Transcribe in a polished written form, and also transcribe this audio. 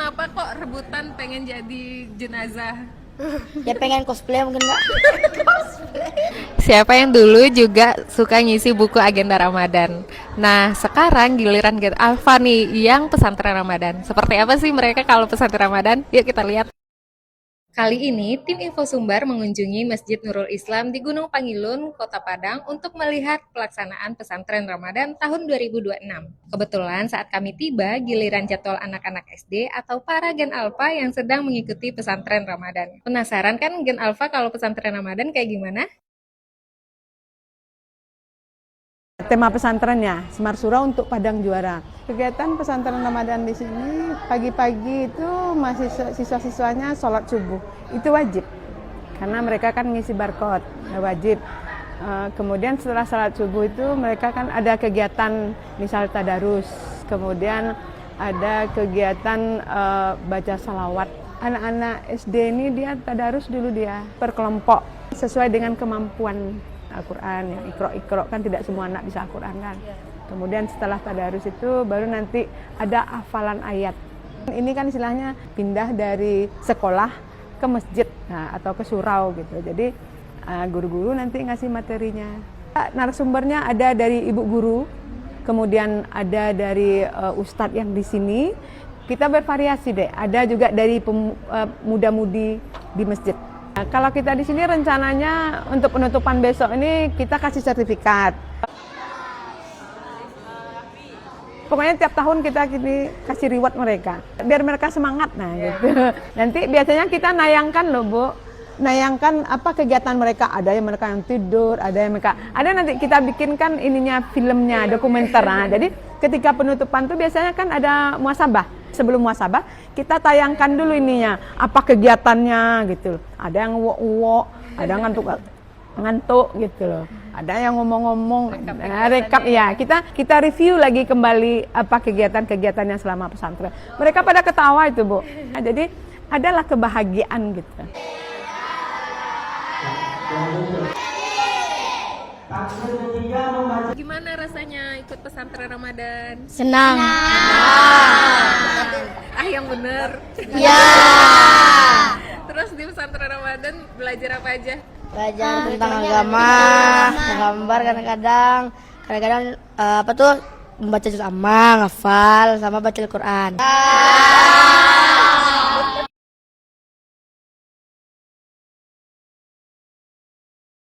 kenapa kok rebutan pengen jadi jenazah? Ya pengen cosplay mungkin Kak. Siapa yang dulu juga suka ngisi buku agenda Ramadan? Nah, sekarang giliran Gen Alpha nih yang pesantren Ramadan. Seperti apa sih mereka kalau pesantren Ramadan? Yuk kita lihat. Kali ini, tim Info Sumbar mengunjungi Masjid Nurul Islam di Gunung Pangilun, Kota Padang untuk melihat pelaksanaan pesantren Ramadan tahun 2026. Kebetulan saat kami tiba, giliran jadwal anak-anak SD atau para Gen Alpha yang sedang mengikuti pesantren Ramadan. Penasaran kan Gen Alpha kalau pesantren Ramadan kayak gimana? Tema pesantrennya Semar Surau untuk Padang Juara. Kegiatan pesantren Ramadan di sini pagi-pagi itu masih siswa-siswanya sholat subuh. Itu wajib karena mereka kan ngisi barcode, wajib. Kemudian setelah sholat subuh itu mereka kan ada kegiatan misal tadarus. Kemudian ada kegiatan baca salawat. Anak-anak SD ini dia tadarus dulu dia per kelompok sesuai dengan kemampuan Al-Quran, yang ikro kan tidak semua anak bisa Al-Quran kan. Kemudian setelah tadarus itu baru nanti ada hafalan ayat. Ini kan istilahnya pindah dari sekolah ke masjid atau ke surau gitu. Jadi guru-guru nanti ngasih materinya. Narasumbernya ada dari ibu guru, kemudian ada dari ustadz yang di sini. Kita bervariasi deh. Ada juga dari muda-mudi di masjid. Nah, kalau kita di sini rencananya untuk penutupan besok ini kita kasih sertifikat. Pokoknya tiap tahun kita kasih reward mereka, biar mereka semangat. Nah, gitu. Nanti biasanya kita nayangkan loh Bu, nayangkan apa kegiatan mereka. Ada yang mereka yang tidur, ada nanti kita bikinkan ininya filmnya, dokumenter. Nah, jadi ketika penutupan tuh biasanya kan ada muhasabah. Sebelum muhasabah kita tayangkan dulu ininya, apa kegiatannya gitu. Ada yang uwo-uwo, ada ngantuk gitu loh. Ada yang ngomong-ngomong, rekap ya. Kita review lagi kembali apa kegiatan-kegiatannya selama pesantren. Mereka pada ketawa itu Bu. Nah, jadi adalah kebahagiaan gitu. Gimana rasanya ikut pesantren Ramadan? Senang. Yang bener. Ya. Terus di pesantren Ramadan belajar apa aja? Belajar tentang agama, menggambar kadang-kadang apa tuh membaca juz amma, ngafal sama baca Al-Qur'an.